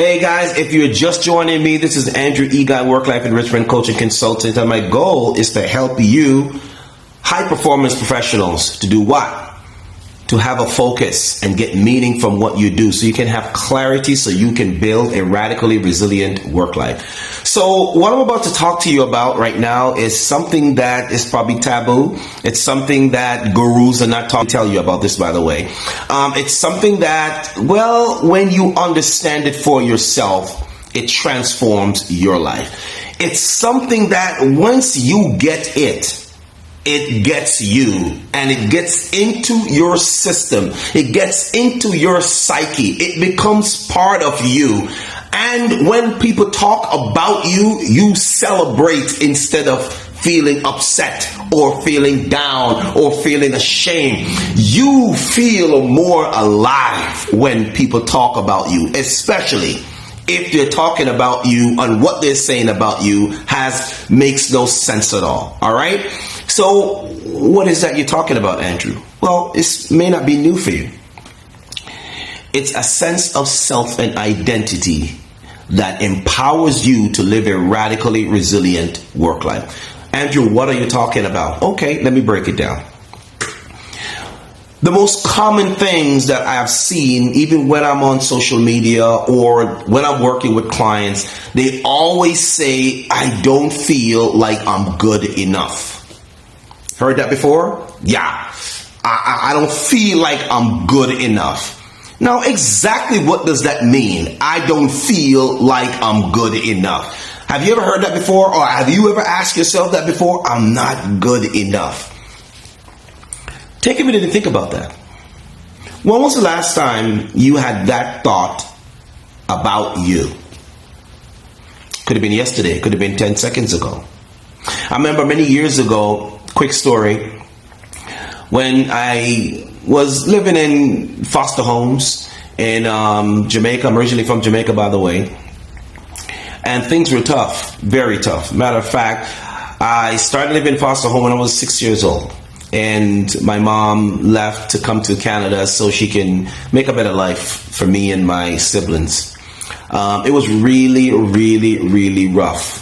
Hey guys, if you're just joining me, this is Andrew Egon, Work-Life Enrichment Coach and Consultant, and my goal is to help you, high-performance professionals, to do what? To have a focus and get meaning from what you do so you can have clarity so you can build a radically resilient work life. So what I'm about to talk to you about right now is something that is probably taboo. It's something that gurus are not tell you about this, by the way. It's something that, well, when you understand it for yourself, it transforms your life. It's something that once you get it, it gets you, and it gets into your system. It gets into your psyche. It becomes part of you. And when people talk about you, you celebrate instead of feeling upset or feeling down or feeling ashamed. You feel more alive when people talk about you, especially if they're talking about you and what they're saying about you makes no sense at all. All right? So what is that you're talking about, Andrew? Well, it may not be new for you. It's a sense of self and identity that empowers you to live a radically resilient work life. Andrew, what are you talking about? Okay, let me break it down. The most common things that I've seen, even when I'm on social media or when I'm working with clients, they always say, I don't feel like I'm good enough. Heard that before? Yeah. I don't feel like I'm good enough. Now, exactly what does that mean? I don't feel like I'm good enough. Have you ever heard that before? Or have you ever asked yourself that before? I'm not good enough. Take a minute to think about that. When was the last time you had that thought about you? Could have been yesterday. Could have been 10 seconds ago. I remember many years ago, quick story, when I was living in foster homes in Jamaica. I'm originally from Jamaica, by the way. And things were tough, very tough. Matter of fact, I started living in foster home when I was 6 years old. And my mom left to come to Canada so she can make a better life for me and my siblings. It was really, really, really rough.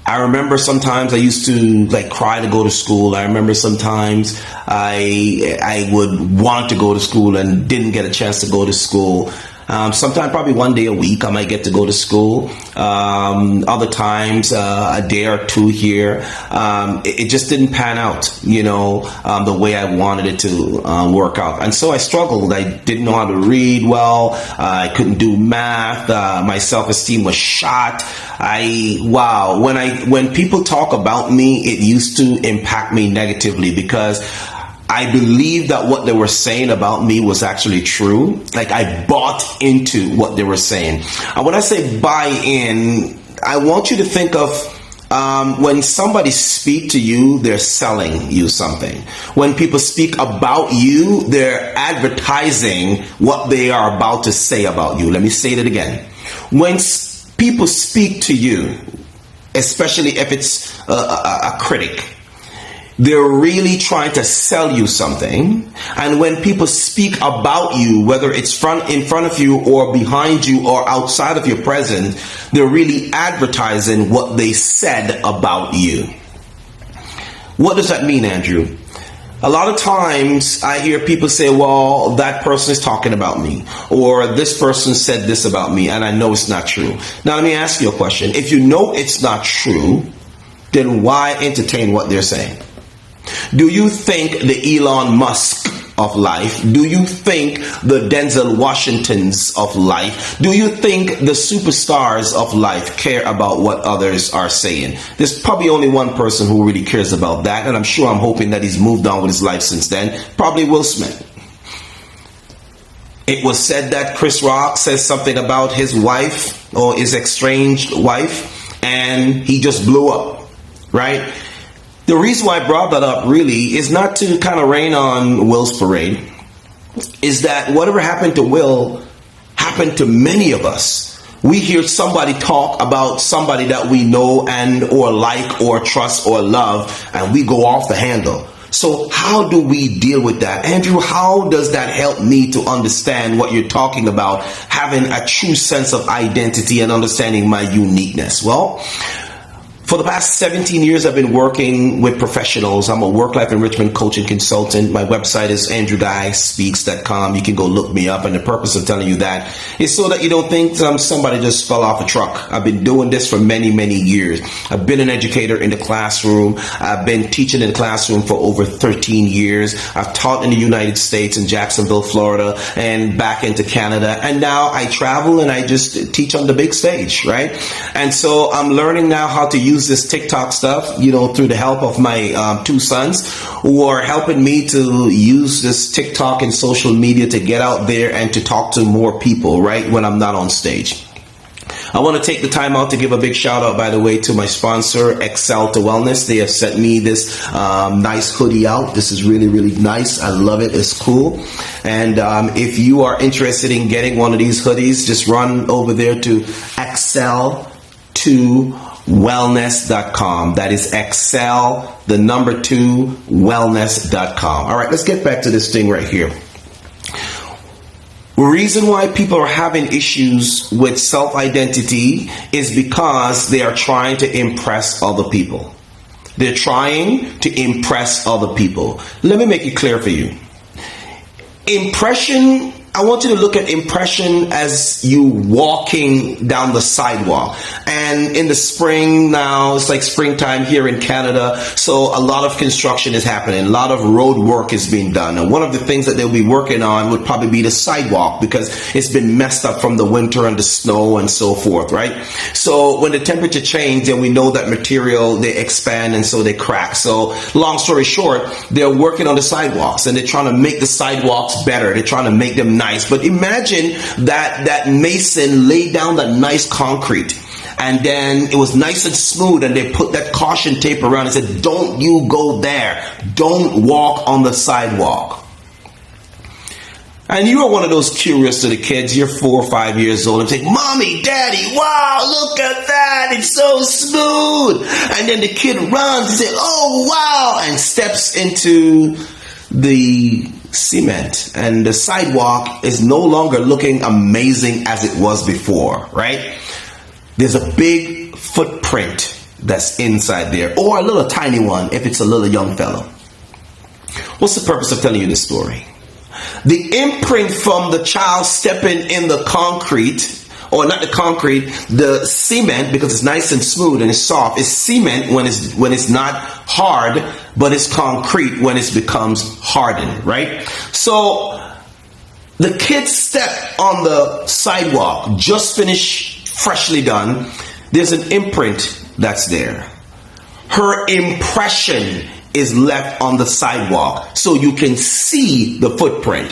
I remember sometimes I used to cry to go to school. I remember sometimes I would want to go to school and didn't get a chance to go to school. Sometimes probably one day a week I might get to go to school. Other times a day or two here. It just didn't pan out, the way I wanted it to work out. And so I struggled. I didn't know how to read well. I couldn't do math. My self-esteem was shot. When people talk about me, it used to impact me negatively because I believe that what they were saying about me was actually true. Like, I bought into what they were saying. And when I say buy in, I want you to think of when somebody speaks to you, they're selling you something. When people speak about you, they're advertising what they are about to say about you. Let me say that again. When people speak to you, especially if it's a critic, they're really trying to sell you something. And when people speak about you, whether it's in front of you or behind you or outside of your presence, they're really advertising what they said about you. What does that mean, Andrew? A lot of times I hear people say, well, that person is talking about me, or this person said this about me, and I know it's not true. Now, let me ask you a question. If you know it's not true, then why entertain what they're saying? Do you think the Elon Musk of life? Do you think the Denzel Washingtons of life? Do you think the superstars of life care about what others are saying? There's probably only one person who really cares about that, and I'm hoping that he's moved on with his life since then. Probably Will Smith. It was said that Chris Rock says something about his wife or his estranged wife, and he just blew up, right? The reason why I brought that up really is not to kind of rain on Will's parade, is that whatever happened to Will happened to many of us. We hear somebody talk about somebody that we know and or like or trust or love, and we go off the handle. So how do we deal with that? Andrew, how does that help me to understand what you're talking about, having a true sense of identity and understanding my uniqueness? Well, for the past 17 years, I've been working with professionals. I'm a work-life enrichment coach and consultant. My website is andrewguyspeaks.com. You can go look me up. And the purpose of telling you that is so that you don't think somebody just fell off a truck. I've been doing this for many, many years. I've been an educator in the classroom. I've been teaching in the classroom for over 13 years. I've taught in the United States, in Jacksonville, Florida, and back into Canada. And now I travel and I just teach on the big stage, right? And so I'm learning now how to use this TikTok stuff, through the help of my two sons, who are helping me to use this TikTok and social media to get out there and to talk to more people, right, when I'm not on stage. I want to take the time out to give a big shout out, by the way, to my sponsor, Excel to Wellness. They have sent me this nice hoodie out. This is really, really nice. I love it. It's cool. And if you are interested in getting one of these hoodies, just run over there to Excel to wellness.com. That is Excel, the number 2, wellness.com. All right, let's get back to this thing right here. The reason why people are having issues with self-identity is because they are trying to impress other people. They're trying to impress other people. Let me make it clear for you. Impression, I want you to look at impression as you walking down the sidewalk. And in the spring now, it's like springtime here in Canada, so a lot of construction is happening. A lot of road work is being done. And one of the things that they'll be working on would probably be the sidewalk, because it's been messed up from the winter and the snow and so forth, right? So when the temperature changes, then we know that material, they expand and so they crack. So long story short, they're working on the sidewalks and they're trying to make the sidewalks better. They're trying to make them nice. But imagine that mason laid down that nice concrete, and then it was nice and smooth, and they put that caution tape around and said, don't you go there. Don't walk on the sidewalk. And you are one of those curious little kids. You're 4 or 5 years old and say, Mommy, Daddy, wow, look at that. It's so smooth. And then the kid runs and says, oh, wow, and steps into the cement, and the sidewalk is no longer looking amazing as it was before, right? There's a big footprint that's inside there, or a little tiny one if it's a little young fellow. What's the purpose of telling you this story? The imprint from the child stepping in the concrete, or not the concrete, the cement, because it's nice and smooth and it's soft. It's cement when it's not hard, but it's concrete when it becomes hardened, right? So the kid's step on the sidewalk, just finished, freshly done. There's an imprint that's there. Her impression is left on the sidewalk, so you can see the footprint.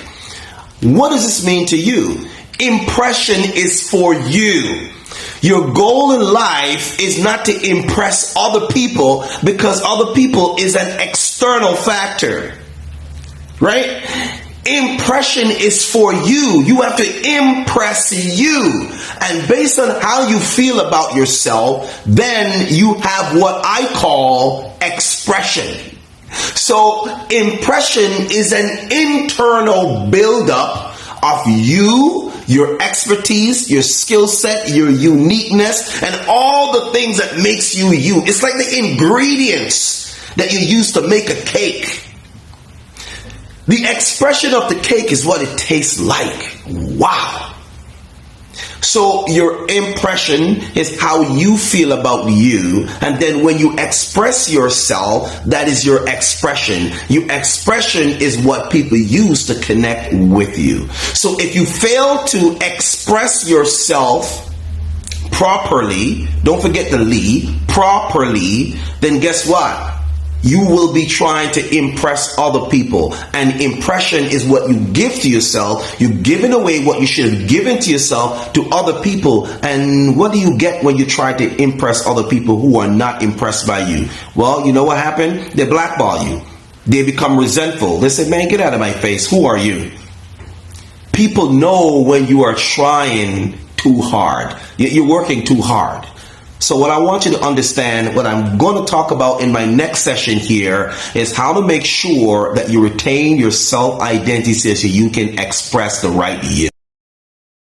What does this mean to you? Impression is for you. Your goal in life is not to impress other people, because other people is an external factor, right? Impression is for you. You have to impress you. And based on how you feel about yourself, then you have what I call expression. So impression is an internal buildup of you, your expertise, your skill set, your uniqueness, and all the things that makes you you. It's like the ingredients that you use to make a cake. The expression of the cake is what it tastes like. Wow. So your impression is how you feel about you, and then when you express yourself, that is your expression. Your expression is what people use to connect with you. So if you fail to express yourself properly, don't forget the properly, then guess what? You will be trying to impress other people. And impression is what you give to yourself. You're giving away what you should have given to yourself to other people. And what do you get when you try to impress other people who are not impressed by you? Well, you know what happened? They blackball you. They become resentful. They say, man, get out of my face. Who are you? People know when you are trying too hard. You're working too hard. So what I want you to understand, what I'm going to talk about in my next session here, is how to make sure that you retain your self-identity so you can express the right you.